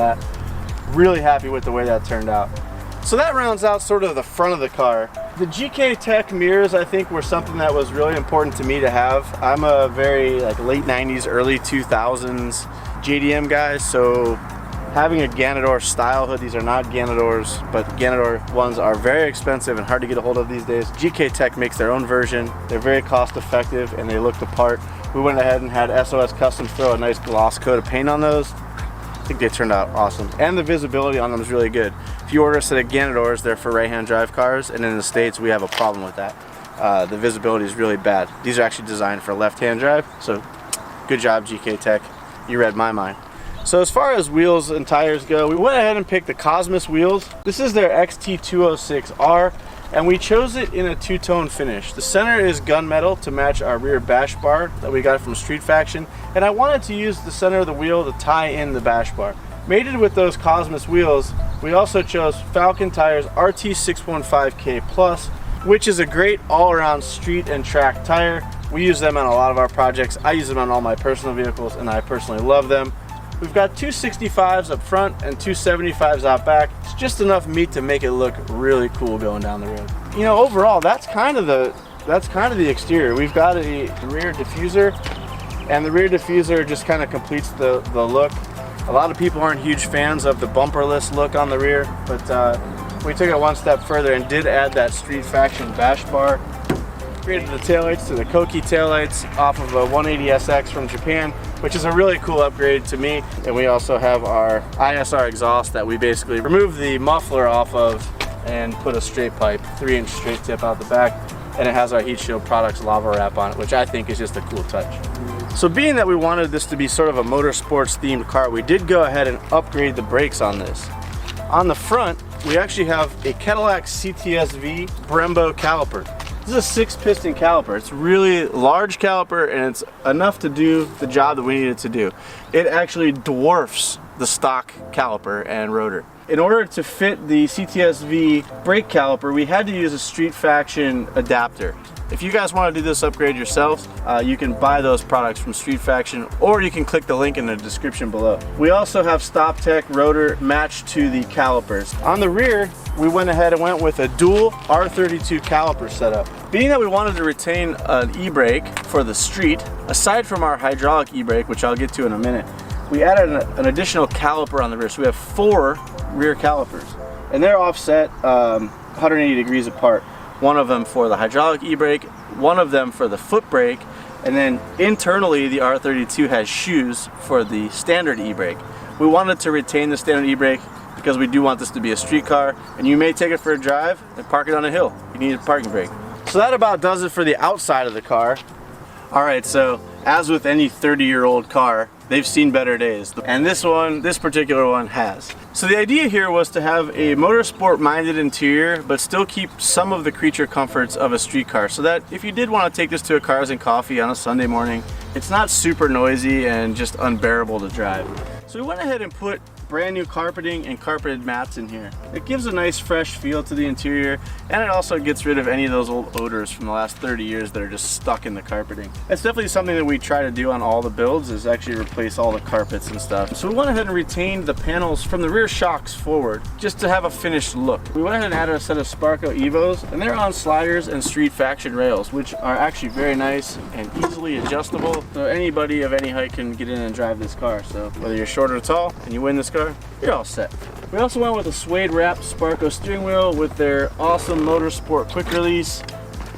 that. Really happy with the way that turned out. So that rounds out sort of the front of the car. The GK Tech mirrors, I think, were something that was really important to me to have. I'm a very like late 90s, early 2000s JDM guy, so having a Ganador style hood, these are not Ganadors, but Ganador ones are very expensive and hard to get a hold of these days. GK Tech makes their own version. They're very cost effective and they look the part. We went ahead and had SOS Customs throw a nice gloss coat of paint on those. I think they turned out awesome. And the visibility on them is really good. If you order a set of Ganadors, they're for right-hand drive cars, and in the States we have a problem with that. The visibility is really bad. These are actually designed for left-hand drive, so good job GK Tech. You read my mind. So as far as wheels and tires go, we went ahead and picked the Cosmos wheels. This is their XT206R, and we chose it in a two-tone finish. The center is gunmetal to match our rear bash bar that we got from Street Faction, and I wanted to use the center of the wheel to tie in the bash bar. Mated with those Cosmos wheels, we also chose Falcon Tires RT615K Plus, which is a great all-around street and track tire. We use them on a lot of our projects. I use them on all my personal vehicles, and I personally love them. We've got 265s up front and 275s out back. It's just enough meat to make it look really cool going down the road. You know, overall, that's kind of the exterior. We've got a rear diffuser, and the rear diffuser just kind of completes the look. A lot of people aren't huge fans of the bumperless look on the rear, but we took it one step further and did add that Street Faction bash bar. Created the taillights to the Koki taillights off of a 180SX from Japan, which is a really cool upgrade to me. And we also have our ISR exhaust that we basically removed the muffler off of and put a straight pipe, 3-inch straight tip out the back, and it has our Heat Shield Products lava wrap on it, which I think is just a cool touch. So being that we wanted this to be sort of a motorsports themed car, we did go ahead and upgrade the brakes on this. On the front, we actually have a Cadillac CTS-V Brembo caliper. This is a 6-piston caliper. It's a really large caliper and it's enough to do the job that we need it to do. It actually dwarfs the stock caliper and rotor. In order to fit the CTS-V brake caliper, we had to use a Street Faction adapter. If you guys want to do this upgrade yourselves, you can buy those products from Street Faction, or you can click the link in the description below. We also have StopTech rotor matched to the calipers. On the rear, we went ahead and went with a dual R32 caliper setup. Being that we wanted to retain an e-brake for the street, aside from our hydraulic e-brake, which I'll get to in a minute, we added an additional caliper on the rear. So we have 4 rear calipers, and they're offset 180 degrees apart. One of them for the hydraulic e-brake, one of them for the foot brake, and then internally the R32 has shoes for the standard e-brake. We wanted to retain the standard e-brake because we do want this to be a street car, and you may take it for a drive and park it on a hill. You need a parking brake. So that about does it for the outside of the car. Alright, so as with any 30-year-old car, they've seen better days, and this particular one has. So the idea here was to have a motorsport-minded interior, but still keep some of the creature comforts of a street car, so that if you did want to take this to a Cars and Coffee on a Sunday morning, it's not super noisy and just unbearable to drive. So we went ahead and put brand new carpeting and carpeted mats in here. It gives a nice fresh feel to the interior, and it also gets rid of any of those old odors from the last 30 years that are just stuck in the carpeting. It's definitely something that we try to do on all the builds, is actually replace all the carpets and stuff. So we went ahead and retained the panels from the rear shocks forward, just to have a finished look. We went ahead and added a set of Sparco Evos, and they're on sliders and Street Faction rails, which are actually very nice and easily adjustable, so anybody of any height can get in and drive this car. So whether you're short or tall and you win this car, you're all set. We also went with a suede wrapped Sparco steering wheel with their awesome Motorsport quick release.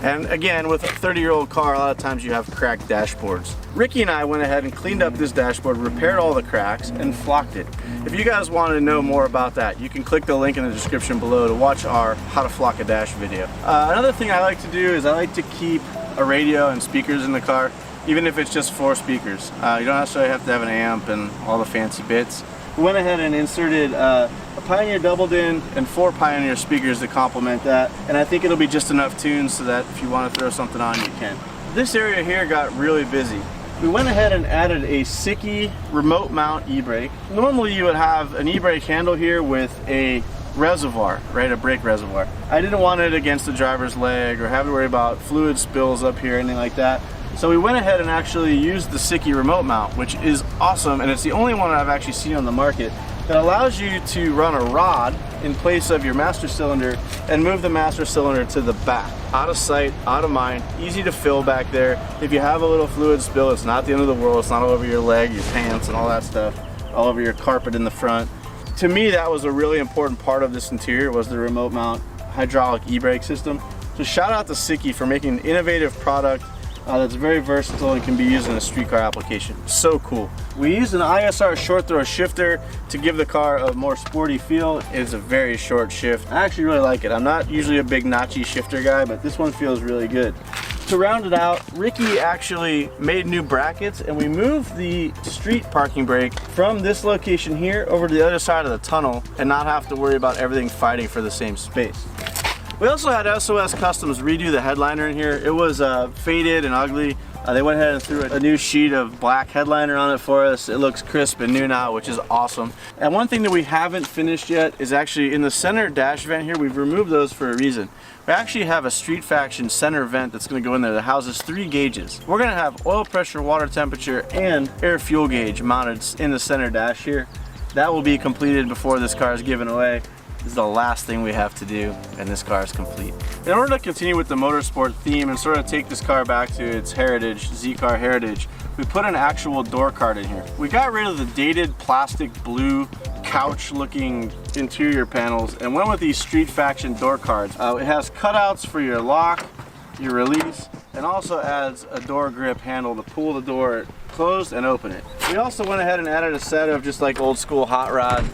And again, with a 30-year-old car, a lot of times you have cracked dashboards. Ricky and I went ahead and cleaned up this dashboard, repaired all the cracks, and flocked it. If you guys want to know more about that, you can click the link in the description below to watch our How to Flock a Dash video. Another thing I like to do is I like to keep a radio and speakers in the car, even if it's just 4 speakers. You don't necessarily have to have an amp and all the fancy bits. We went ahead and inserted a Pioneer double-din and 4 Pioneer speakers to complement that, and I think it'll be just enough tunes so that if you want to throw something on, you can. This area here got really busy. We went ahead and added a Sickie remote mount e-brake. Normally you would have an e-brake handle here with a reservoir, right, a brake reservoir. I didn't want it against the driver's leg or have to worry about fluid spills up here, anything like that. So we went ahead and actually used the Sickie remote mount, which is awesome, and it's the only one I've actually seen on the market that allows you to run a rod in place of your master cylinder and move the master cylinder to the back. Out of sight, out of mind, easy to fill back there. If you have a little fluid spill, it's not the end of the world. It's not all over your leg, your pants, and all that stuff, all over your carpet in the front. To me, that was a really important part of this interior, was the remote mount hydraulic e-brake system. So shout out to Sicky for making an innovative product that's very versatile and can be used in a street car application. So cool. We used an ISR short throw shifter to give the car a more sporty feel. It's a very short shift. I actually really like it. I'm not usually a big notchy shifter guy, but this one feels really good. To round it out, Ricky actually made new brackets, and we moved the street parking brake from this location here over to the other side of the tunnel and not have to worry about everything fighting for the same space. We also had SOS Customs redo the headliner in here. It was faded and ugly. They went ahead and threw a new sheet of black headliner on it for us. It looks crisp and new now, which is awesome. And one thing that we haven't finished yet is actually in the center dash vent here, we've removed those for a reason. We actually have a Street Faction center vent that's going to go in there that houses 3 gauges. We're going to have oil pressure, water temperature, and air fuel gauge mounted in the center dash here. That will be completed before this car is given away. This is the last thing we have to do, and this car is complete. In order to continue with the motorsport theme and sort of take this car back to its heritage, Z-Car heritage, we put an actual door card in here. We got rid of the dated plastic blue couch looking interior panels and went with these Street Faction door cards. It has cutouts for your lock, your release, and also adds a door grip handle to pull the door closed and open it. We also went ahead and added a set of just like old school hot rod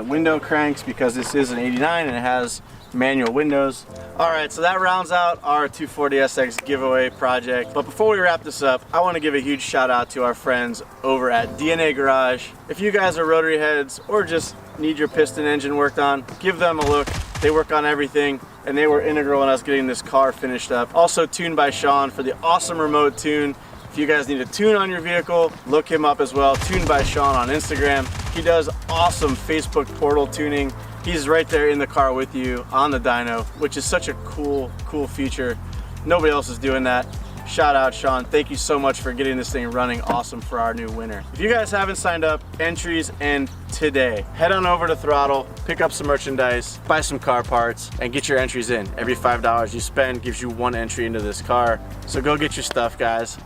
window cranks, because this is an 89 and it has manual windows. Alright, so that rounds out our 240SX giveaway project. But before we wrap this up, I want to give a huge shout out to our friends over at DNA Garage. If you guys are rotary heads or just need your piston engine worked on, give them a look. They work on everything, and they were integral in us getting this car finished up. Also Tuned by Sean for the awesome remote tune. If you guys need a tune on your vehicle, look him up as well. Tuned by Sean on Instagram. He does awesome Facebook portal tuning. He's right there in the car with you on the dyno, which is such a cool feature. Nobody else is doing that. Shout out, Sean. Thank you so much for getting this thing running awesome for our new winner. If you guys haven't signed up, entries end today. Head on over to Throttle, pick up some merchandise, buy some car parts, and get your entries in. Every $5 you spend gives you 1 entry into this car. So go get your stuff, guys.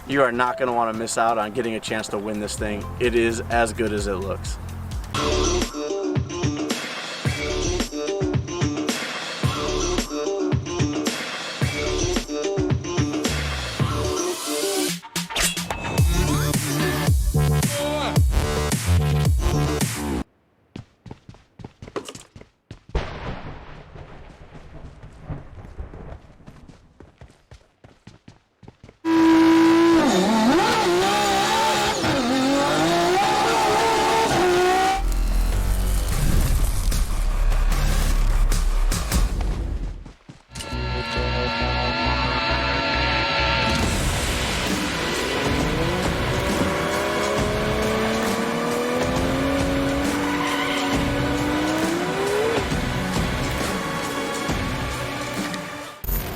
You are not going to want to miss out on getting a chance to win this thing. It is as good as it looks.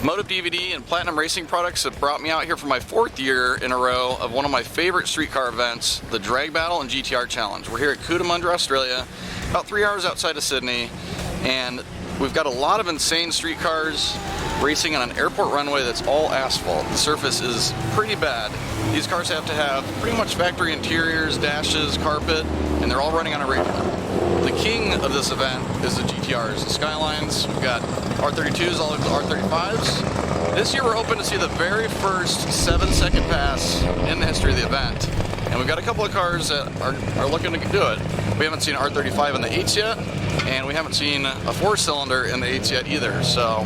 Motive DVD and Platinum Racing Products have brought me out here for my 4th year in a row of one of my favorite street car events, the Drag Battle and GTR Challenge. We're here at Cootamundra, Australia, about 3 hours outside of Sydney, and we've got a lot of insane street cars racing on an airport runway that's all asphalt. The surface is pretty bad. These cars have to have pretty much factory interiors, dashes, carpet, and they're all running on a radio. The king of this event is the GTRs, the Skylines. We've got R32s, all of the R35s. This year we're hoping to see the very first 7-second pass in the history of the event. And we've got a couple of cars that are looking to do it. We haven't seen R35 in the 8s yet, and we haven't seen a 4-cylinder in the 8s yet either. So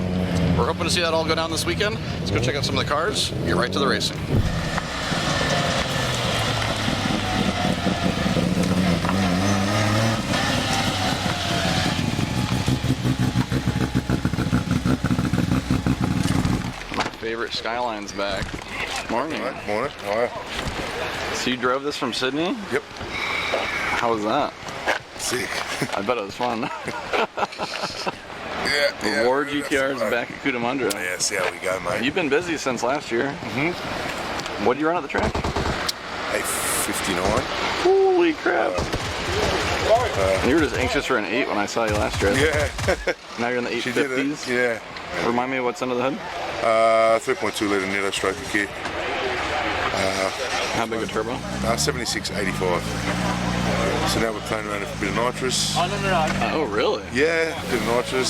we're hoping to see that all go down this weekend. Let's go check out some of the cars, get right to the racing. Favorite Skyline's back. Morning. Morning. How are you? So you drove this from Sydney? Yep. How was that? Sick. I bet it was fun. Yeah. War GTR's back at Cootamundra. Yeah, see how we go, mate. You've been busy since last year. Mm-hmm. What did you run at the track? 8:59. Holy crap. Sorry. You were just anxious for an 8 when I saw you last year. Yeah. Now you're in the She did it. 850s? Yeah. Remind me of what's under the hood? 3.2 litre Nitto stroke kit. How big a turbo? 7685. So now we're playing around with a bit of nitrous. Oh, really? Yeah, a bit of nitrous.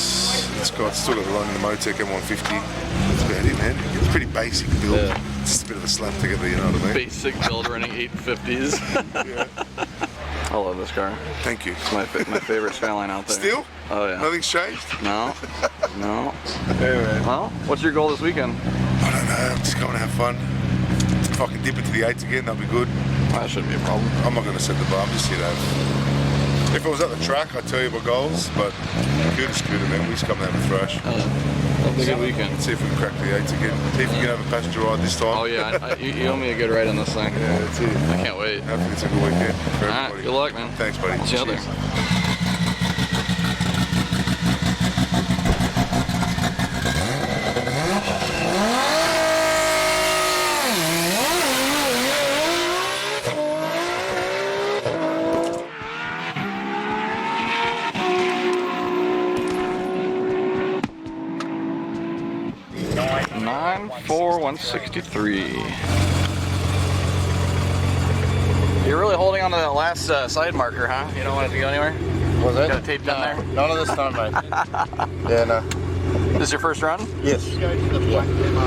Still got a line in the Motec M150. That's about it, man. It's pretty basic build. Yeah. It's just a bit of a slap together, you know what I mean? Basic build running 850s. Yeah. I love this car. Thank you. It's my favorite Skyline out there. Still? Oh, yeah. Nothing's changed? No. No. Anyway. Well, what's your goal this weekend? I don't know. I'm just going to have fun. If I can dip into the 8s again, that'll be good. That shouldn't be a problem. I'm not going to set the bar. I'm just here to have. If I was at the track, I'd tell you my goals, but scooter, man. We just come and have a thrash. Have a good weekend. See if we can crack the 8s again. See if we can have a passenger ride this time. Oh, yeah. You owe me a good ride on this thing. Yeah, that's it. I can't wait. Hopefully it's a good weekend for All right, everybody. good luck, man. Thanks, buddy. I'll see you out there. Cheers. Nine 163. You're really holding on to that last side marker, huh? You don't want it to go anywhere? Was it? Got it taped down there? None of this time, mate. Yeah, no. This is your first run? Yes.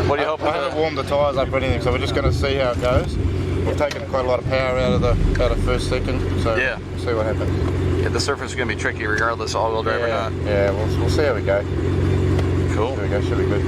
What do you hope? I haven't warmed the tyres up or anything, so we're just going to see how it goes. We've taken quite a lot of power out of first, second, so Yeah. we'll see what happens. Yeah, the surface is going to be tricky regardless, all-wheel drive or Yeah, not. yeah, we'll see how we go. Cool. There we go, should be good.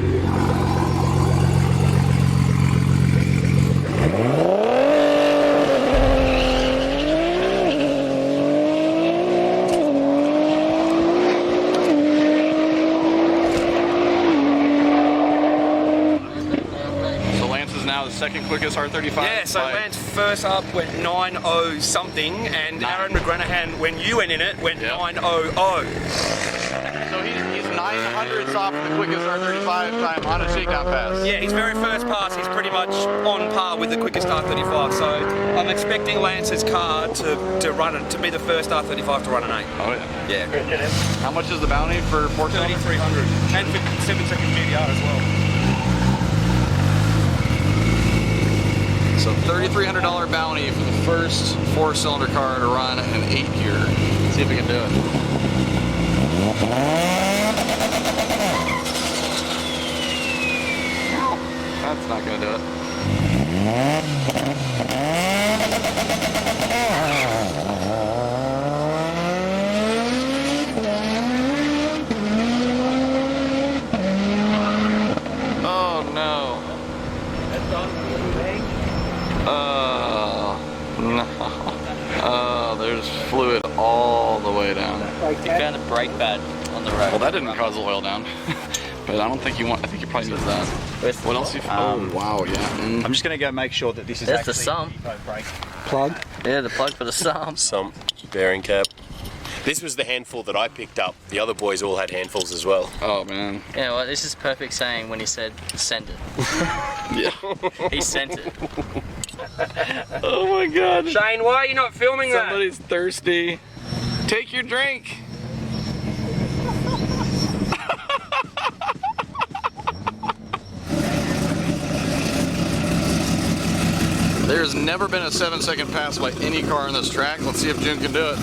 The second quickest R35. Yeah, so Lance first up went 9.0 something, and Aaron McGranahan, when you went in it, went 9.00. So he's 900ths off the quickest R35 time on a shakedown pass. Yeah, his very first pass, he's pretty much on par with the quickest R35. So I'm expecting Lance's car to run it, to be the first R35 to run an 8. Oh yeah. Yeah. How much is the bounty for 3,300 and 57-second GDR as well. So $3,300 bounty for the first 4-cylinder car to run an 8 here. See if we can do it. No, that's not gonna do it. Oh no. No. Oh, there's fluid all the way down. He found a brake pad on the road. Well, that didn't cause the oil down. But I don't think you want, I think you probably need that. What else you found? Oh, wow, yeah. I'm just going to go make sure that this is actually the sump. Plug? Yeah, the plug for the sump. Sump, bearing cap. This was the handful that I picked up. The other boys all had handfuls as well. Oh, man. Yeah, well, this is perfect saying when he said, send it. Yeah. He sent it. Oh, my God. Shane, why are you not filming that? Somebody's thirsty. Take your drink. There's never been a 7-second pass by any car on this track. Let's see if June can do it.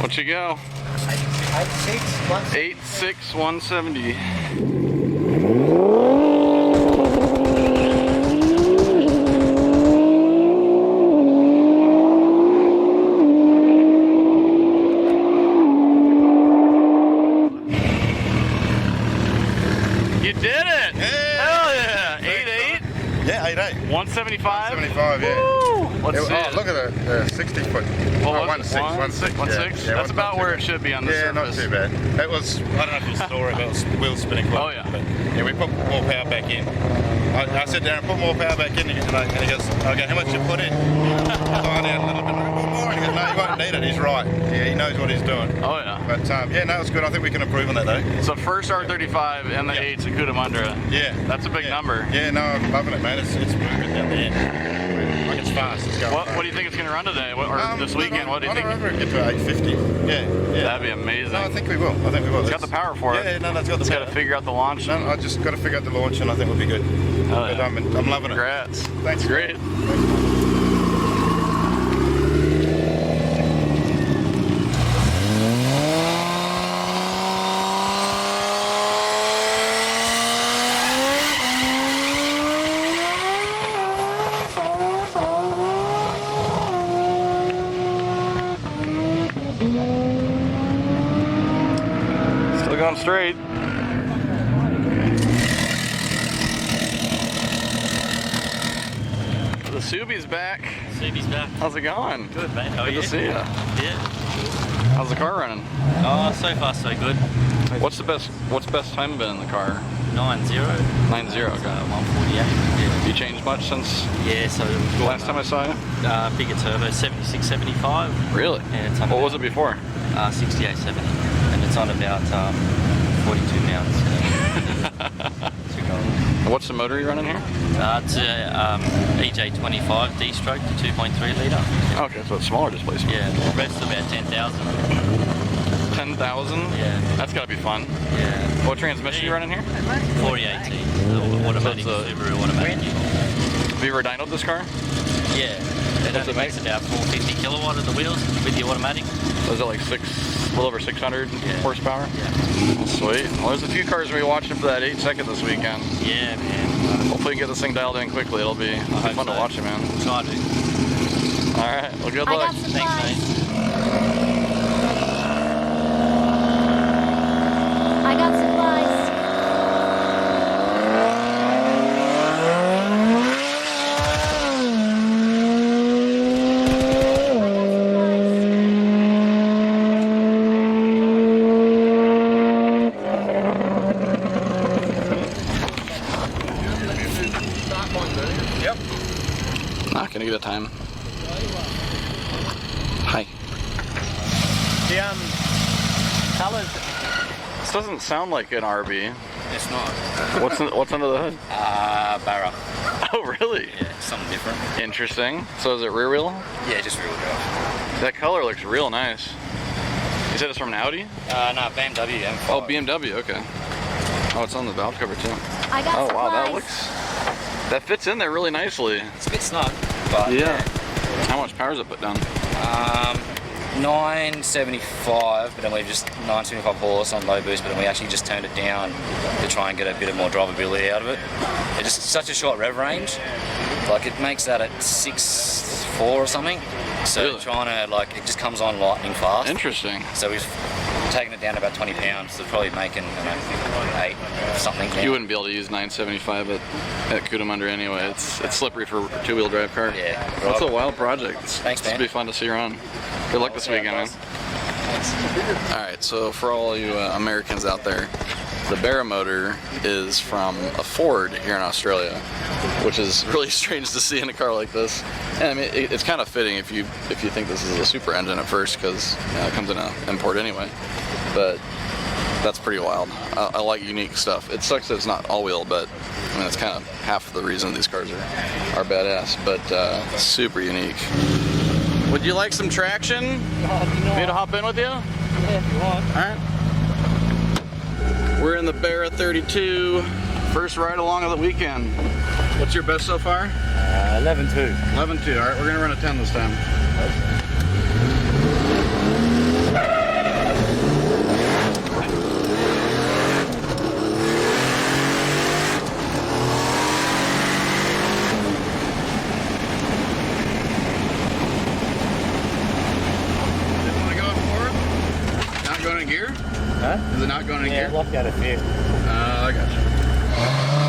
What you go? 8.6, 170. You did it! Yeah. Hell yeah! 8.8? Yeah, 8.8. 175? 75, yeah. Woo! Let's see it. Look at the 60 foot. Well, 1.6. 1.6? That's about where it should be on the surface. Yeah, not too bad. It was, I don't know if you saw it, but it was wheel spinning quite. Oh, yeah. But, yeah, we put more power back in. I said, Darren, put more power back in. And he goes, okay, how much you put in? I need a little bit more. He goes, no, you won't need it. He's right. Yeah, he knows what he's doing. Oh, yeah. But yeah, no, it's good. I think we can improve on that though. So first R35 and the 8's at Cootamundra. Yeah. That's a big number. Yeah, no, I'm loving it, man. It's moving down there. Like it's fast. It's going What fast. do you think it's going to run today? Or this weekend? What do you think? I don't know, get to 850. Yeah. That'd be amazing. No, I think we will. It's got the power for it. Yeah, no, it's got the It's power. got to figure out the launch. No, I just got to figure out the launch, and I think we'll be good. Oh, But yeah. I'm loving it. Congrats. Thanks. Great. Still going straight. The Subi's back. Subi's back. How's it going? Good, mate. How are Good you? to see you. Yeah. How's the car running? Oh, so far so good. What's best time been in the car? 9.0. 9.0. Okay. 148. Yeah. You changed much since Yeah, so last time I saw you? bigger turbo, 76, 75. Really? Yeah, it's on What was it before? 68, 70. And it's on about 42 pounds. What's the motor you're running here? It's a EJ25 D-stroke to 2.3 litre. Okay, so it's smaller displacement. Yeah, the rest about 10,000. 10,000? Yeah. That's gotta be fun. Yeah. What transmission are you running here? 4018. Automatic, So it's a- Subaru automatic. Have you ever dynoed this car? Yeah. It only makes about 450 kilowatt at the wheels with the automatic. Was it like a little over 600 horsepower? Yeah. Sweet. Well, there's a few cars we'll be watching for that 8-second this weekend. Yeah, man. Hopefully you get this thing dialed in quickly. It'll be fun to watch it, man. Try to. All right. Well, good I luck. got supplies. Thanks, mate. I got supplies. Yep. Not gonna get a time. Hi. The colours. This doesn't sound like an RB. It's not. What's under the hood? Barra. Oh, really? Yeah, something different. Interesting. So is it rear wheel? Yeah, just real drive. That color looks real nice. You said it's from an Audi? No, BMW M5. Oh, BMW. Okay. Oh, it's on the valve cover too. I got Oh wow, supplies. that fits in there really nicely. It's a bit snug, but Yeah. How much power is it put down? 975, but then we've just 975 horse on low boost, but then we actually just turned it down to try and get a bit of more drivability out of it. It's just such a short rev range. Like it makes that at 6.4 or something. So Really? trying to it just comes on lightning fast. Interesting. So we've taken it down to about 20 pounds. So probably making 8 or something. You wouldn't be able to use 975 at Cootamundra anyway. It's slippery for a two-wheel drive car. Yeah. That's a wild project. Thanks, This man. will be fun to see you around. Good luck this weekend, man. All right, so for all you Americans out there, the Barra motor is from a Ford here in Australia, which is really strange to see in a car like this. And I mean, it's kind of fitting if you think this is a super engine at first, because it comes in an import anyway. But that's pretty wild. I like unique stuff. It sucks that it's not all-wheel, but I mean, it's kind of half the reason these cars are badass. But super unique. Would you like some traction? Me to hop in with you? Yeah, if you want. All right. We're in the Barra 32, first ride along of the weekend. What's your best so far? 11.2. 11.2. All right, we're gonna run a 10 this time. Didn't want to go forward? Not going in gear? Huh? Is it not going in gear? locked out a few. I got you.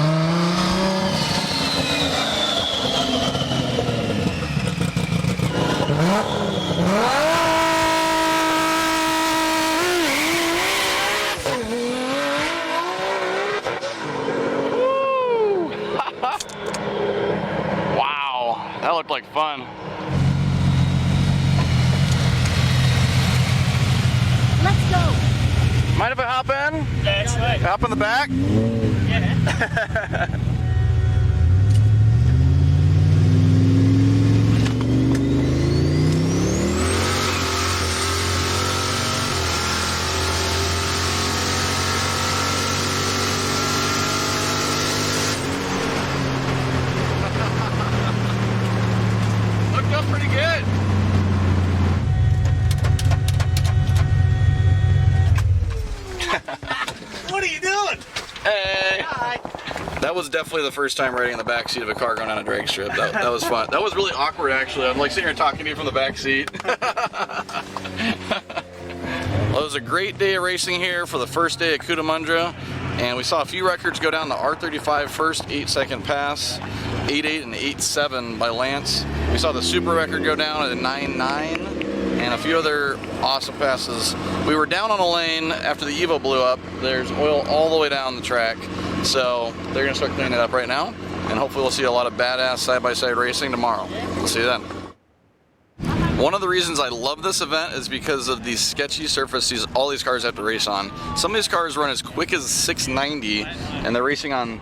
That looked like fun. Let's go. Mind if I hop in? Yeah, it's right. Hop in the back? Yeah. Looked up pretty good. What are you doing? Hey. Hi. That was definitely the first time riding in the back seat of a car going on a drag strip. That was fun. That was really awkward, actually. I'm like sitting here talking to you from the back seat. Well, it was a great day of racing here for the first day at Cootamundra, and we saw a few records go down. The R35 first 8-second pass, 8.8 and 8.7 by Lance. We saw the super record go down at a 9.9. and a few other awesome passes. We were down on a lane after the Evo blew up. There's oil all the way down the track. So they're gonna start cleaning it up right now. And hopefully we'll see a lot of badass side-by-side racing tomorrow. We'll see you then. One of the reasons I love this event is because of these sketchy surfaces all these cars have to race on. Some of these cars run as quick as 690 and they're racing on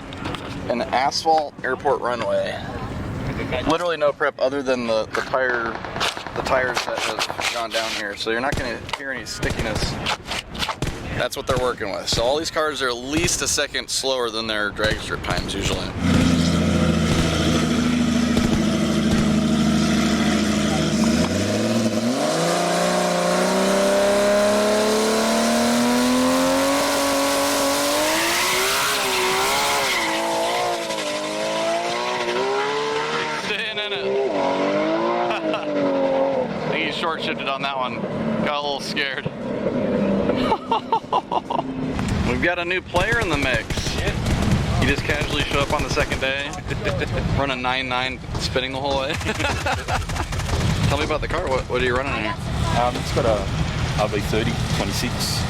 an asphalt airport runway. Literally no prep other than the tires that have gone down here, so you're not going to hear any stickiness. That's what they're working with. So all these cars are at least a second slower than their drag strip times usually. Staying in it. I think he short shifted on that one. Got a little scared. We've got a new player in the mix. He just casually showed up on the second day, run a 9.9 spinning the whole way. Tell me about the car. What are you running in here? It's got a RV30 26,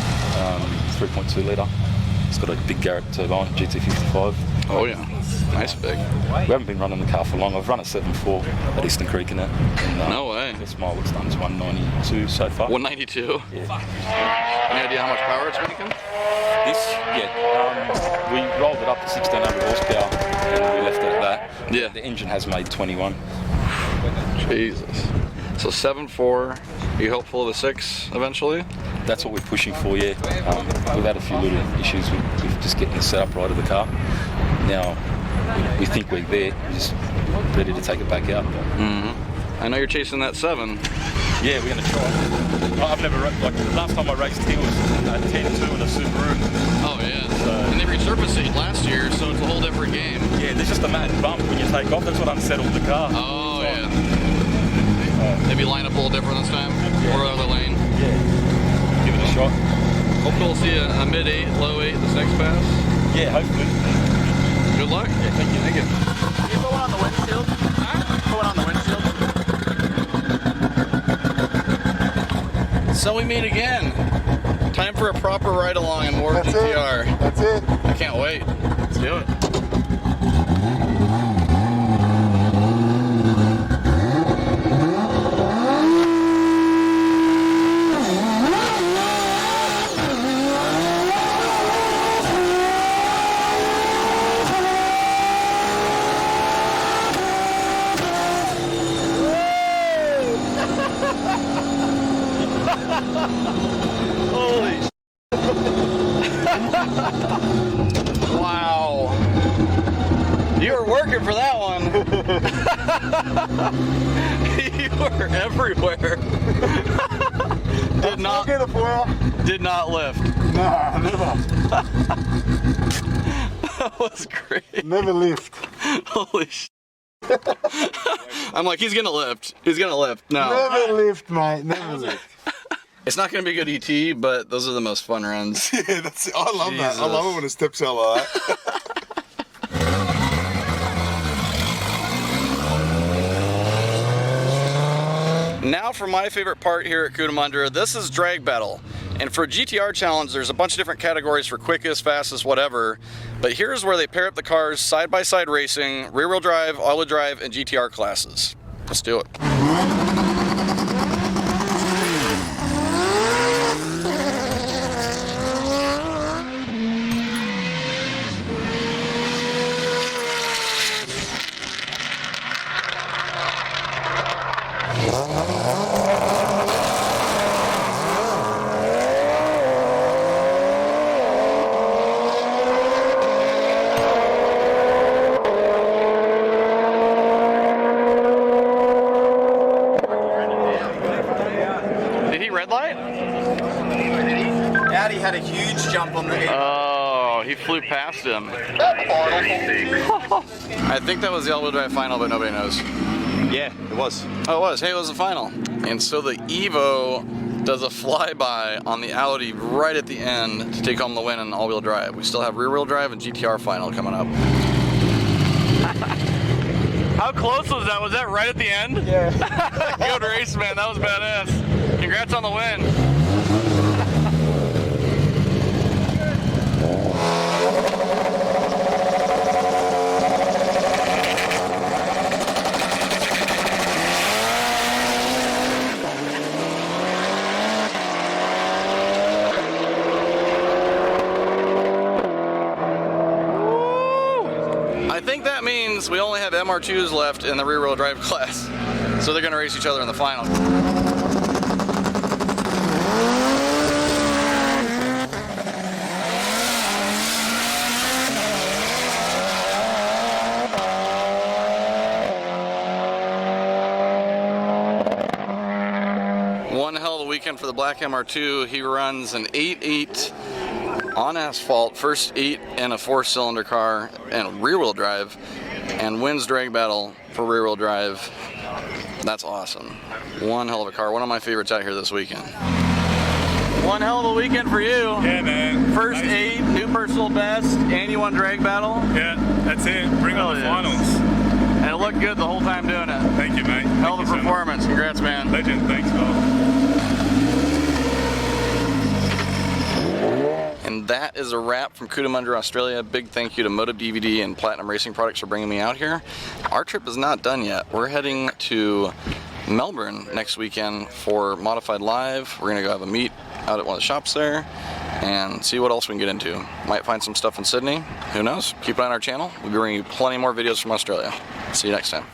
3.2 litre. It's got a big Garrett turbine, GT55. Oh yeah, nice big. We haven't been running the car for long. I've run a 7.4 at Eastern Creek in it. And, No way. This mile it's done is 192 so far. 192? Yeah. Any idea how much power it's making? This, yeah. We rolled it up to 1600 horsepower and we left it at that. Yeah. The engine has made 21. Jesus. So 7.4. Are you hopeful of a 6 eventually? That's what we're pushing for, yeah. We've had a few little issues with just getting the setup right of the car. Now, we think we're there, we're just ready to take it back out. I know you're chasing that 7. Yeah, we're going to try. I've never, like, the last time I raced here was a 10.2 in a Subaru. Oh yeah. And they resurfaced it last year, so it's a whole different game. Yeah, there's just a mad bump when you take off. That's what unsettled the car. Oh yeah. Maybe line up a little different this time, or other lane. Yeah. Give it a shot. Hopefully we'll see a mid-8, low-8 this next pass. Yeah, hopefully. Good luck. Yeah, thank you. Thank you. You put one on the windshield? Put one on the windshield? So we meet again. Time for a proper ride along in more GTR. That's it. I can't wait. Let's do it. Holy wow. You were working for that one. You were everywhere. Did not lift. Nah, never. That was great. Never lift. Holy shit. I'm like, he's gonna lift. He's gonna lift. No. Never lift, mate. Never lift. It's not gonna be good ET, but those are the most fun runs. Yeah, that's it. I love that. I love it when it steps out like that. Now for my favorite part here at Cootamundra, this is drag battle. And for a GTR challenge, there's a bunch of different categories for quickest, fastest, whatever. But here's where they pair up the cars side-by-side racing, rear-wheel drive, all-wheel drive, and GTR classes. Let's do it. Addy had a huge jump on the gate. Oh, he flew past him. I think that was the all-wheel drive final, but nobody knows. Yeah, it was. Oh, it was. Hey, it was the final. And so the Evo does a flyby on the Audi right at the end to take home the win in all-wheel drive. We still have rear-wheel drive and GTR final coming up. How close was that? Was that right at the end? Yeah. Good race, man. That was badass. Congrats on the win. I think that means we only have MR2s left in the rear-wheel drive class. So they're going to race each other in the final. One hell of a weekend for the black MR2. He runs an 8.8 on asphalt, first 8 in a 4-cylinder car and rear-wheel drive, and wins drag battle for rear-wheel drive. That's awesome. One hell of a car. One of my favorites out here this weekend. One hell of a weekend for you. Yeah, man. First 8, new personal best, and you won drag battle. Yeah, that's it. Bring on the finals. And it looked good the whole time doing it. Thank you, mate. Hell of a performance. Congrats, man. Legend. Thanks, Bob. And that is a wrap from Cootamundra, Australia. Big thank you to Moto DVD and Platinum Racing Products for bringing me out here. Our trip is not done yet. We're heading to Melbourne next weekend for Modified Live. We're gonna go have a meet out at one of the shops there and see what else we can get into. Might find some stuff in Sydney. Who knows? Keep an eye on our channel. We'll be bringing you plenty more videos from Australia. See you next time.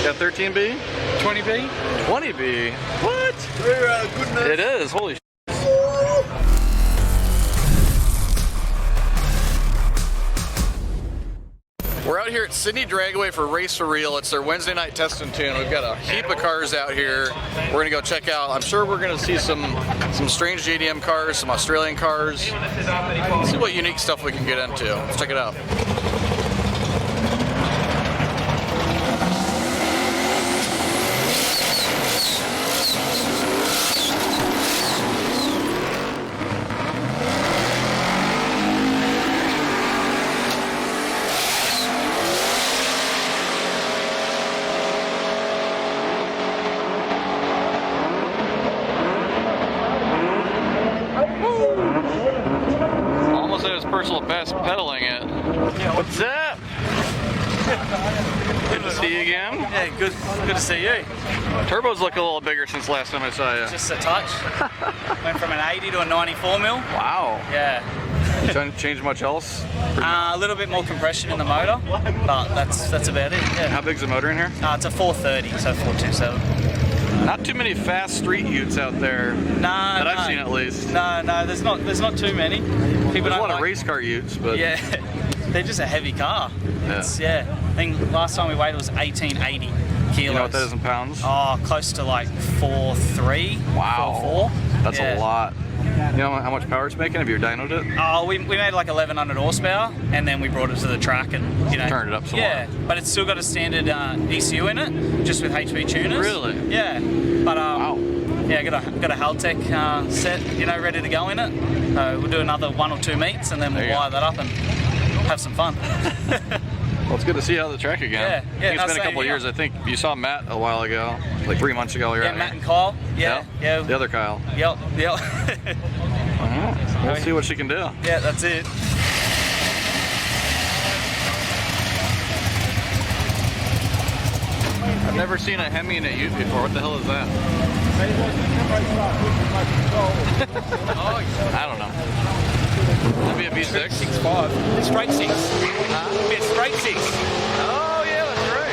Got 13B? 20B? 20B? What? Goodness. It is. Holy shit. We're out here at Sydney Dragway for Race for Real. It's their Wednesday night test and tune. We've got a heap of cars out here. We're gonna go check out. I'm sure we're gonna see some strange JDM cars, some Australian cars. See what unique stuff we can get into. Let's check it out. Almost at his personal best pedaling it. What's up? Good to see you again. Yeah, good to see you. Turbos look a little bigger since last time I saw you. Just a touch. Went from an 80 to a 94 mil. Wow. Yeah. You trying to change much else? A little bit more compression in the motor, but that's about it. Yeah. How big's the motor in here? It's a 430, so 427. Not too many fast street utes out there that I've seen at least. No, there's not too many. People There's a don't lot of like, race car utes, but yeah, they're just a heavy car. Yeah. I think last time we weighed it was 1880 kilos. you know what that is in pounds? Oh, close to like 4.3. Wow. 4.4. That's a lot. You know how much power it's making? Have you dynoed it? Oh, we made like 1100 horsepour, and then we brought it to the track and turned it up some more. But it's still got a standard ECU in it, just with HP tuners. Really? Yeah. But wow. Yeah, got a Haltech set, ready to go in it. We'll do another 1 or 2 meets, and then we'll wire that up and have some fun. Well, it's good to see you out of the track again. Yeah, It's been a couple of years. I think you saw Matt a while ago, like 3 months ago. Yeah, Matt and Kyle. Yeah. The other Kyle. Yep. We'll see what she can do. Yeah, that's it. I've never seen a Hemi in a Ute before. What the hell is that? I don't know. That'd be a V6? 6.5. Straight 6. Huh? Be a straight 6. Oh, yeah, that's right.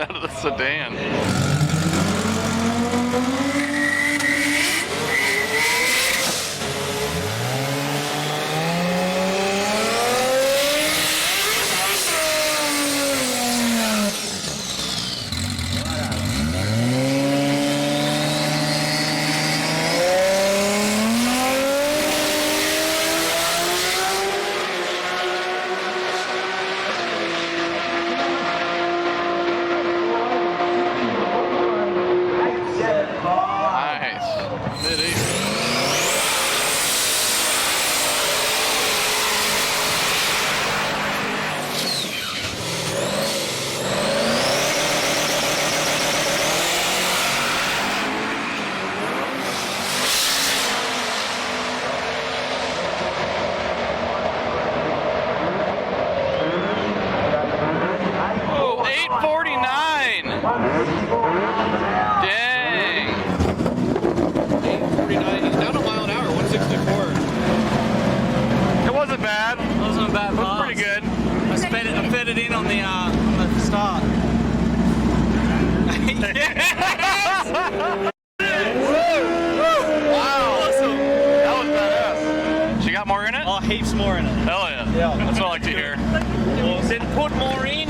Out of the sedan. Dang. 849. He's down a mile an hour, 164. It wasn't bad. It wasn't a bad pass. It was pretty good. I fed it in on the start. Wow. Awesome. That was badass. She got more in it? Oh, heaps more in it. Hell yeah. Yeah. That's what I like to hear. Then put more in.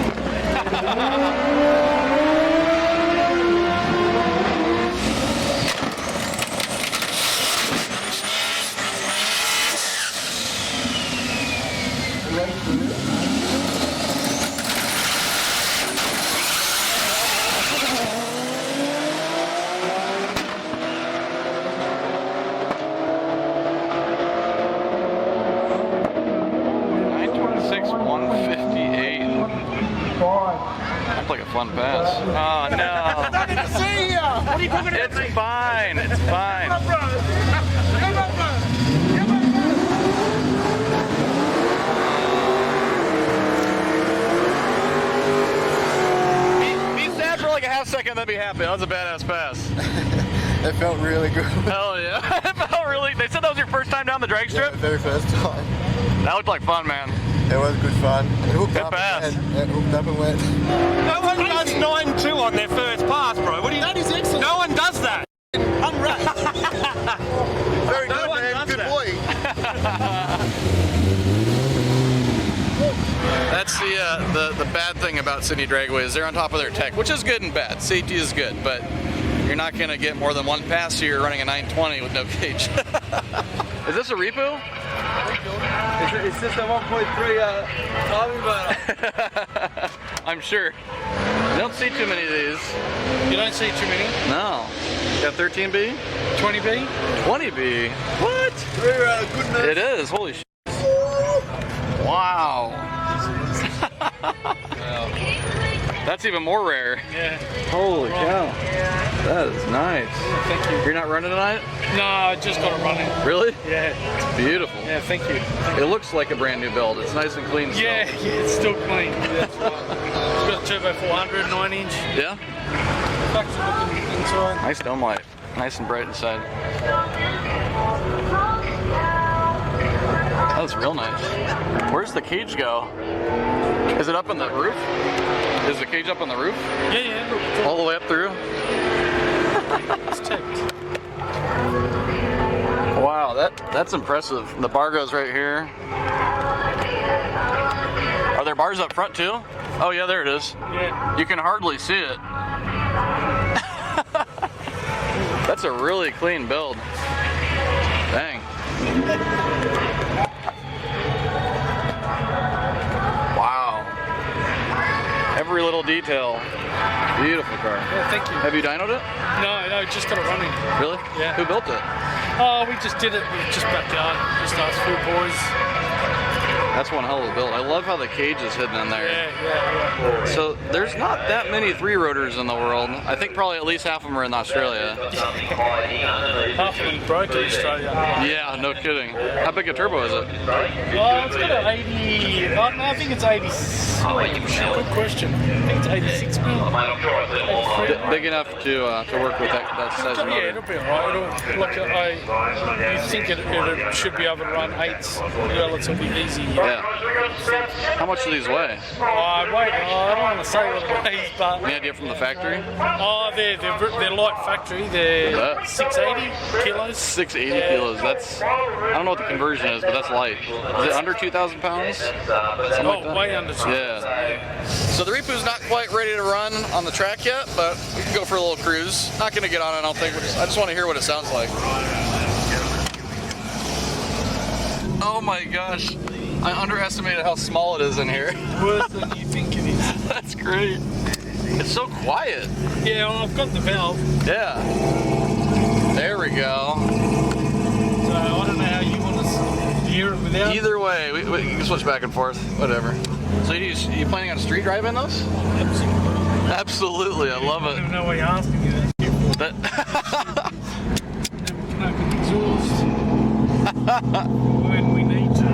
Like a fun pass. Oh no! I didn't see you. What are you talking about? It's fine. It's fine. Come on, bro. Come on, bro. Be sad for like a half second, then be happy. That was a badass pass. It felt really good. Hell yeah! It felt really. They said that was your first time down the drag strip. Yeah, very first time. That looked like fun, man. It was good fun. It hooked Good up pass. and went. It hooked up and went. No one does 9.2 on their first pass, bro. What do you? That is excellent. No one does that. I'm right. Very good, man. Good boy. That's the bad thing about Sydney Dragway is they're on top of their tech, which is good and bad. Safety is good, but you're not going to get more than one pass here running a 920 with no cage. Is this a repo? It's just a 1.3 timing motor. I'm sure. You don't see too many of these. You don't see too many? No. You got 13B? 20B? 20B? What? Very good, man. It is. Holy shit. Wow. That's even more rare. Yeah. Holy cow. That is nice. Thank you. You're not running tonight? No, I just got it running. Really? Yeah. It's beautiful. Yeah, thank you. It looks like a brand new build. It's nice and clean still. Yeah, it's still clean. That's right. It's got turbo 400, 9-inch. Yeah? Factory looking inside. Nice dome light. Nice and bright inside. That's real nice. Where's the cage go? Is it up on the roof? Is the cage up on the roof? Yeah, yeah. All the way up through? It's tipped. Wow, that's impressive. The bar goes right here. Are there bars up front too? Oh yeah, there it is. Yeah. You can hardly see it. That's a really clean build. Dang. Wow. Every little detail. Beautiful car. Yeah, thank you. Have you dynoed it? No, just got it running. Really? Yeah. Who built it? Oh, we just did it with just backyard. Just us few boys. That's one hell of a build. I love how the cage is hidden in there. Yeah. So there's not that many 3-rotors in the world. I think probably at least half of them are in Australia. Half of them broke in Australia. Yeah, no kidding. How big a turbo is it? Well, it's got an 80. I think it's 80. Good question. I think it's 86 mil. Big enough to work with that size motor. Yeah, it'll be alright. You think it should be able to run 8s relatively easy. Yeah. How much do these weigh? I don't want to say what it weighs, but... Any idea from the factory? Oh, they're light factory. They're 680 kilos. 680 kilos. That's... I don't know what the conversion is, but that's light. Is it under 2,000 pounds? Something like that? Way under 2,000. Yeah. So the Reepu's not quite ready to run on the track yet, but we can go for a little cruise. Not going to get on it, I don't think. I just want to hear what it sounds like. Oh my gosh. I underestimated how small it is in here. Worse than you think it is. That's great. It's so quiet. Yeah, well, I've got the valve. Yeah. There we go. So I don't know how you want to hear it without. Either way, we can switch back and forth. Whatever. So you planning on street driving those? Absolutely. Absolutely. I love it. I don't know why you're asking me that. Then we can open exhaust when we need to.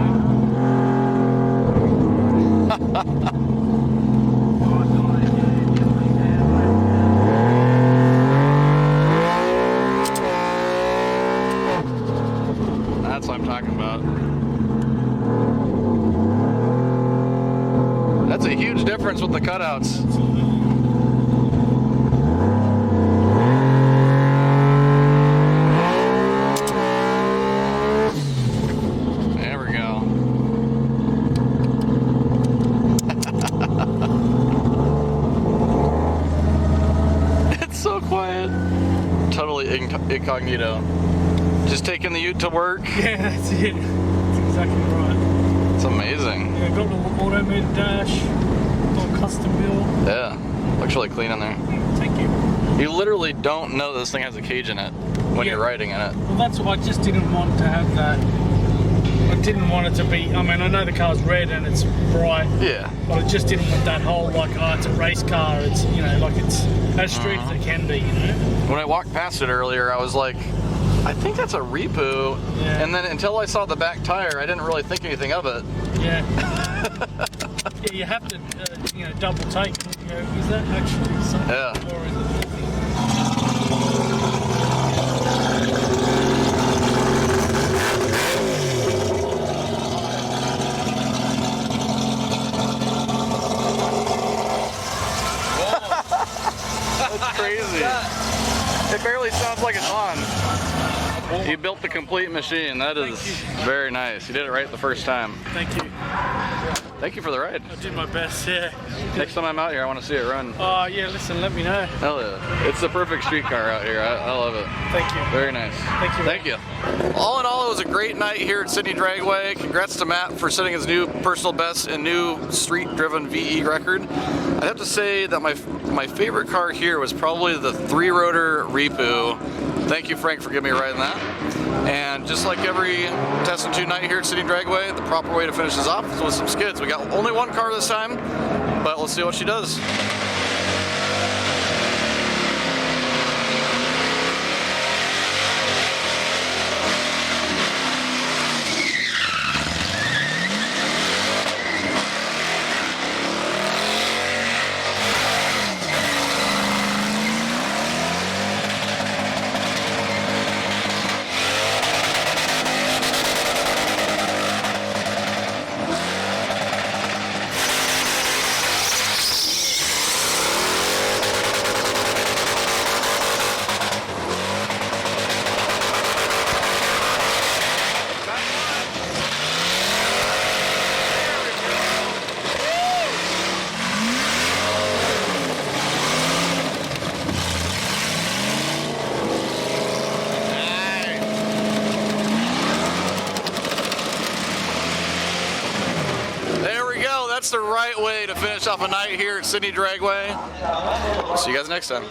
That's what I'm talking about. That's a huge difference with the cutouts. There we go. It's so quiet. Totally incognito. Just taking the ute to work. Yeah, that's it. That's exactly right. It's amazing. Yeah, got a little automated dash, little custom build. Yeah, looks really clean in there. Thank you. You literally don't know this thing has a cage in it when you're riding in it. Well, that's why I just didn't want to have that. I didn't want it to be. I mean, I know the car's red and it's bright. Yeah. But I just didn't want that whole it's a race car. It's like it's as street as it can be. When I walked past it earlier, I was like, I think that's a Reepu. Yeah. And then until I saw the back tire, I didn't really think anything of it. Yeah. Yeah, you have to, double take. Is that actually something? Yeah. Or is it? That's crazy. It barely sounds like it's on. You built the complete machine. That is very nice. You did it right the first time. Thank you. Thank you for the ride. I did my best, yeah. Next time I'm out here, I want to see it run. Oh, yeah, listen, let me know. Hell yeah. It's the perfect street car out here. I love it. Thank you. Very nice. Thank you. Thank you. All in all, it was a great night here at Sydney Dragway. Congrats to Matt for setting his new personal best and new street-driven VE record. I'd have to say that my favorite car here was probably the 3-rotor Reepu. Thank you, Frank, for giving me a ride in that. And just like every Test and Tune night here at Sydney Dragway, the proper way to finish this off is with some skids. We got only one car this time. but let's see what she does. That's the right way to finish off a night here at Sydney Dragway. We'll see you guys next time.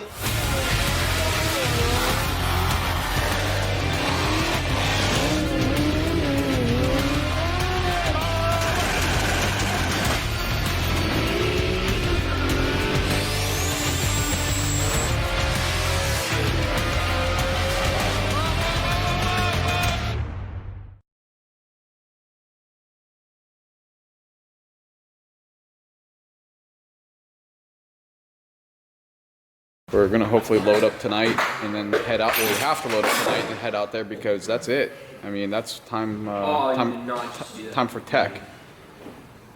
We're gonna hopefully load up tonight and then head out. Well, we have to load up tonight and head out there because that's it. I mean, that's time. Time for tech.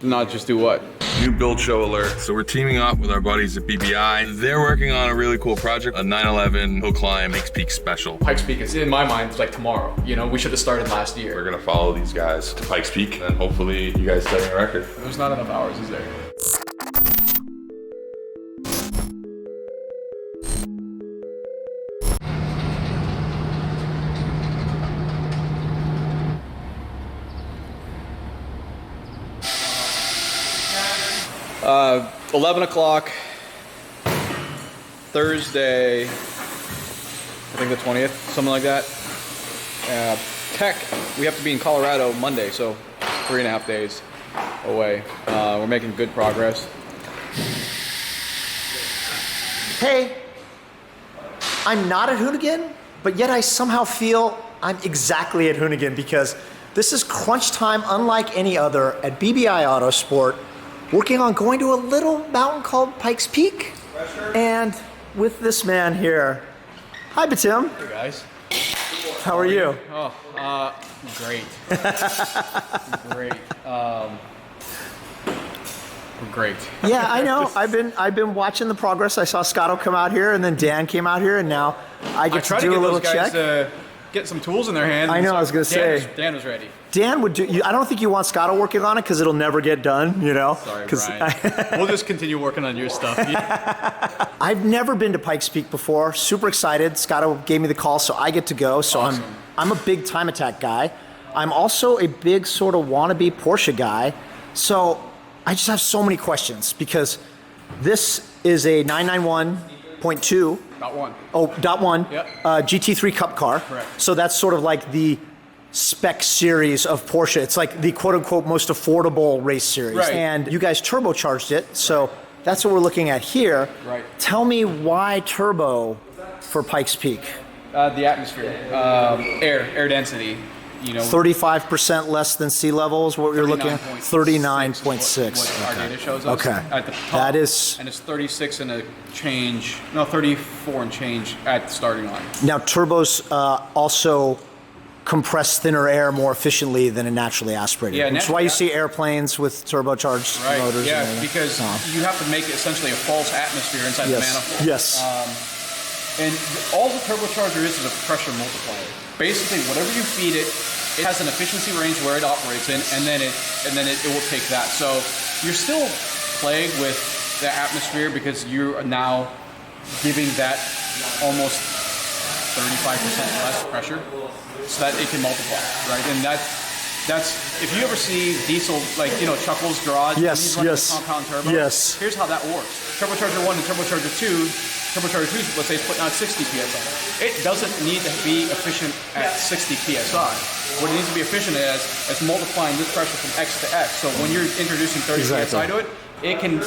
Not just do what? New build show alert. So we're teaming up with our buddies at BBI. They're working on a really cool project, a 911 hill climb Pikes Peak special. Pikes Peak is, in my mind, it's like tomorrow. You know, we should have started last year. We're gonna follow these guys to Pikes Peak and hopefully you guys set a record. There's not enough hours, is there? 11 o'clock, Thursday, I think the 20th, something like that. Tech, we have to be in Colorado Monday, so 3.5 days away. We're making good progress. Hey, I'm not at Hoonigan, but yet I somehow feel I'm exactly at Hoonigan because this is crunch time unlike any other at BBI Autosport, working on going to a little mountain called Pikes Peak, and with this man here. Hi, Batim. Hey, guys. How are you? Oh, great. Great. Great. Yeah, I know. I've been watching the progress. I saw Scotto come out here, and then Dan came out here, and now I get to do a little check. Get some tools in their hands. I know. I was gonna say Dan was ready. Dan would do. I don't think you want Scotto working on it because it'll never get done. You know. Sorry, Brian. We'll just continue working on your stuff. I've never been to Pikes Peak before. Super excited. Scotto gave me the call, so I get to go. So awesome. I'm a big time attack guy. I'm also a big sort of wannabe Porsche guy. So I just have so many questions because this is a 991.2. .1. Oh, .1. Yep. GT3 Cup car. Correct. So that's sort of like the spec series of Porsche. It's like the quote unquote most affordable race series. Right. And you guys turbocharged it. So that's what we're looking at here. Right. Tell me why turbo for Pikes Peak? The atmosphere, air density. You know, 35% less than sea level is what you're looking at. 39.6. What our data shows us. Okay. At the top. That is. And it's 36 and a change. No, 34 and change at the starting line. Now turbos also compress thinner air more efficiently than a naturally aspirated. Yeah, which is why you see airplanes with turbocharged motors. Yeah, and because you have to make it essentially a false atmosphere inside the manifold. Yes. And all the turbocharger is a pressure multiplier. Basically, whatever you feed it, it has an efficiency range where it operates in, and then it will take that. So you're still plagued with the atmosphere because you are now giving that almost 35% less pressure, so that it can multiply, right? And that's if you ever see diesel, like Chuckles Garage, yes, when he's running the compound turbo. Yes. Here's how that works: turbocharger 1 and turbocharger 2. Turbocharger 2, let's say, is putting out 60 psi. It doesn't need to be efficient at 60 psi. What it needs to be efficient as is multiplying this pressure from X to X. So when you're introducing 30 psi to it, it can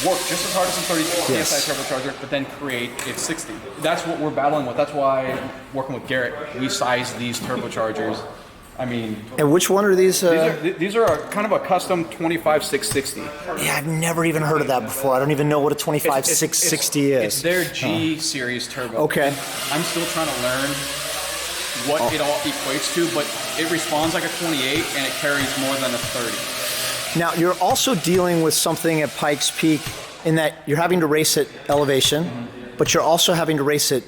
work just as hard as a 30 PSI turbocharger, but then create its 60. That's what we're battling with. That's why working with Garrett, we size these turbochargers. I mean, and which one are these? These are kind of a custom 25660. Yeah, I've never even heard of that before. I don't even know what a 25660 is. It's their G series turbo. Okay. I'm still trying to learn what it all equates to, but it responds like a 28 and it carries more than a 30. Now, you're also dealing with something at Pikes Peak in that you're having to race at elevation, but you're also having to race at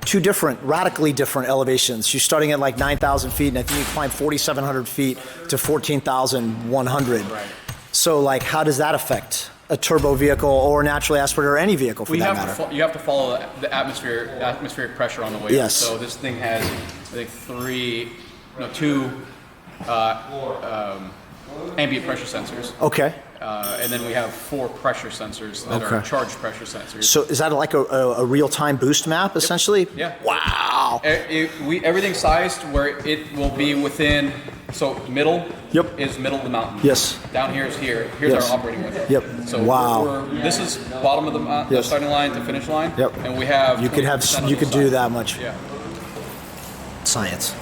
two different, radically different elevations. You're starting at like 9,000 feet, and I think you climb 4,700 feet to 14,100. Right. So, like, how does that affect a turbo vehicle or naturally aspirated or any vehicle for that matter? You have to follow the atmospheric pressure on the way. Yes. So this thing has, I think, two ambient pressure sensors. Okay. And then we have 4 pressure sensors that are charge pressure sensors. So is that like a real-time boost map, essentially? Yeah. Wow. Everything's sized where it will be within, so middle is middle of the mountain. Yes. Down here is here. Here's our operating window. Yep. So wow. This is bottom of the starting line to finish line. Yep. And we have you could do that much. Yeah. Science.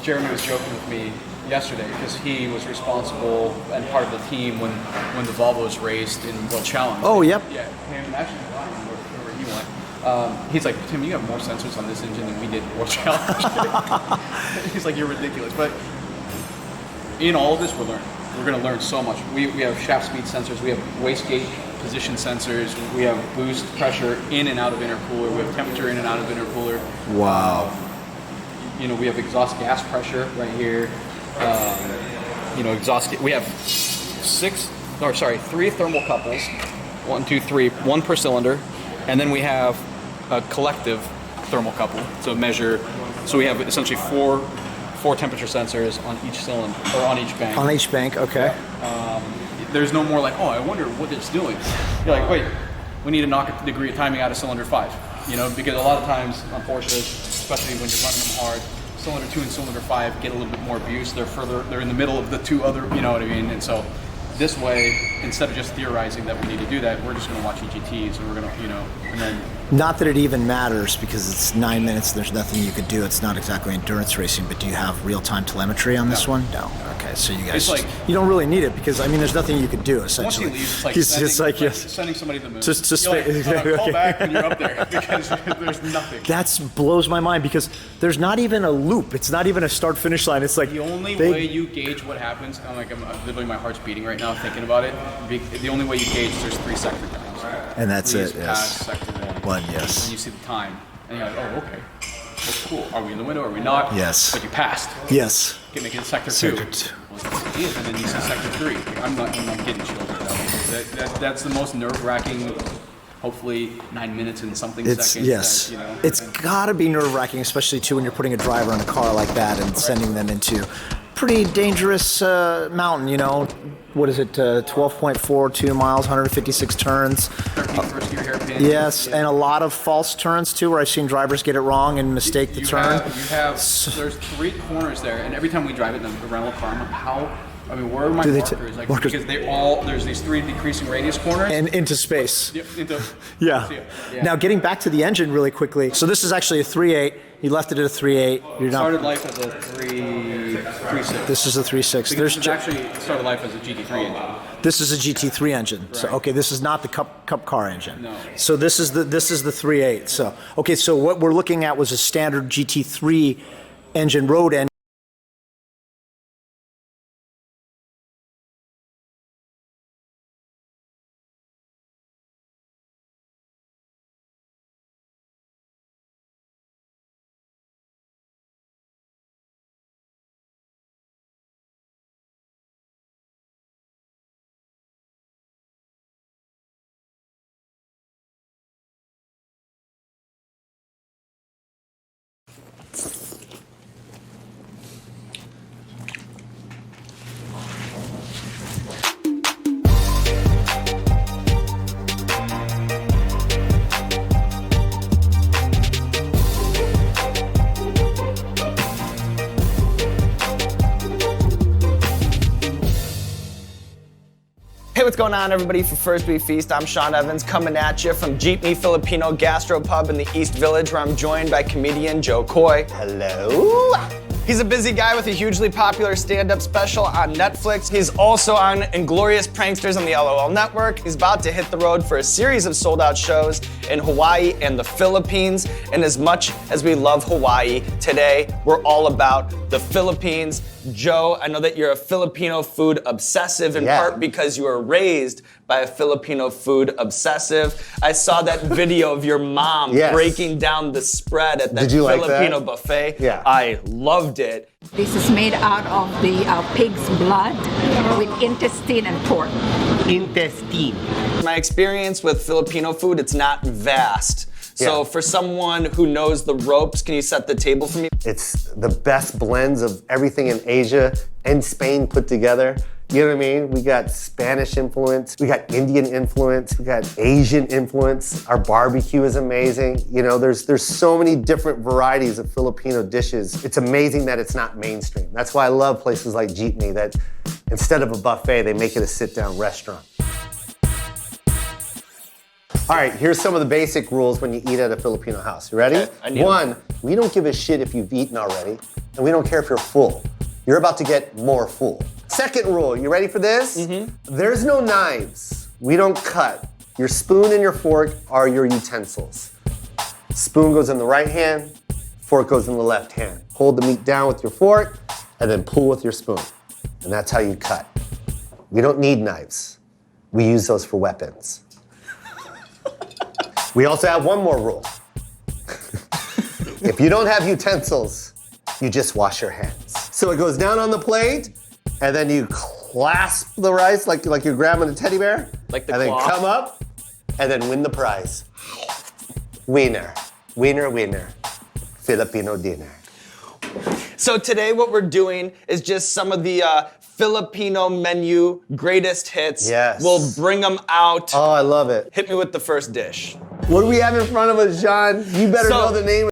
Jeremy was joking with me yesterday because he was responsible and part of the team when the Volvos raced in World Challenge. Oh, yep. Yeah, him actually wherever he went. He's like, Tim, you have more sensors on this engine than we did in World Challenge. He's like, you're ridiculous. But in all of this, we're learning. We're going to learn so much. We have shaft speed sensors. We have wastegate position sensors. We have boost pressure in and out of intercooler. We have temperature in and out of intercooler. Wow. We have exhaust gas pressure right here. We have 3 thermal couples, 1, 2, 3, 1 per cylinder, and then we have a collective thermal couple to measure. So we have essentially four temperature sensors on each cylinder or on each bank. On each bank, okay. There's no more like, oh, I wonder what it's doing. You're like, wait, we need to knock a degree of timing out of cylinder 5. Because a lot of times, unfortunately, especially when you're running them hard, cylinder 2 and cylinder 5 get a little bit more abuse. They're in the middle of the two other, you know what I mean? And so this way, instead of just theorizing that we need to do that, we're just going to watch EGTs and we're going to, and then. Not that it even matters because it's 9 minutes, there's nothing you could do. It's not exactly endurance racing, but do you have real-time telemetry on this one? No. Okay, so you guys, you don't really need it because, there's nothing you could do essentially. Once you leave, it's like sending somebody to the moon. Call back when you're up there because there's nothing. That blows my mind because there's not even a loop. It's not even a start-finish line. It's like the only way you gauge what happens. I'm literally my heart's beating right now thinking about it. The only way you gauge is there's 3 sector times. And that's it. Yes. One, yes. And you see the time, and you're like, oh, okay. That's cool. Are we in the window? Are we not? Yes. But you passed. Yes. Get making sector 2. And then you see sector 3. I'm not getting chilled with that. That's the most nerve-wracking. Hopefully 9 minutes and something seconds. Yes. It's got to be nerve-wracking, especially too when you're putting a driver in a car like that and sending them into pretty dangerous mountain. What is it? 12.42 miles, 156 turns. 13 first gear hairpin. Yes, and a lot of false turns too, where I've seen drivers get it wrong and mistake the turn. There's 3 corners there, and every time we drive it in the rental car, where are my markers? Because there's these 3 decreasing radius corners. And into space. Yeah. Yeah. Now getting back to the engine really quickly. So this is actually a 3.8. You left it at a 3.8. You're not. Started life as a 3.6. This is a 3.6. There's actually started life as a GT3 engine. This is a GT3 engine. Right. So okay, this is not the cup car engine. No. So this is the 3.8. So okay, so what we're looking at was a standard GT3 engine road engine. what's going on, everybody? For First We Feast, I'm Sean Evans, coming at you from Jeepney Filipino Gastro Pub in the East Village, where I'm joined by comedian Joe Coy. Hello. He's a busy guy with a hugely popular stand-up special on Netflix. He's also on Inglorious Pranksters on the LOL Network. He's about to hit the road for a series of sold-out shows in Hawaii and the Philippines. And as much as we love Hawaii, today we're all about the Philippines. Joe, I know that you're a Filipino food obsessive in part because you were raised by a Filipino food obsessive. I saw that video of your mom breaking down the spread at that Filipino buffet. Yeah. I loved it. This is made out of the pig's blood with intestine and pork. Intestine. My experience with Filipino food, it's not vast. So for someone who knows the ropes, can you set the table for me? It's the best blends of everything in Asia and Spain put together. You know what I mean? We got Spanish influence, we got Indian influence, we got Asian influence. Our barbecue is amazing. You know, there's so many different varieties of Filipino dishes. It's amazing that it's not mainstream. That's why I love places like Jeepney, that instead of a buffet, they make it a sit-down restaurant. All right, here's some of the basic rules when you eat at a Filipino house. You ready? Okay, One, we don't give a shit if you've eaten already, and we don't care if you're full. You're about to get more full. Second rule, you ready for this? There's no knives. We don't cut. Your spoon and your fork are your utensils. Spoon goes in the right hand, fork goes in the left hand. Hold the meat down with your fork, and then pull with your spoon. And that's how you cut. We don't need knives. We use those for weapons. We also have one more rule. If you don't have utensils, you just wash your hands. So it goes down on the plate, and then you clasp the rice like you're grabbing a teddy bear. Like the and claw. then come up, and then win the prize. Wiener, wiener, wiener. Filipino dinner. So today what we're doing is just some of the Filipino menu greatest hits. Yes. We'll bring them out. Oh, I love it. Hit me with the first dish. What do we have in front of us, John? You better know the name.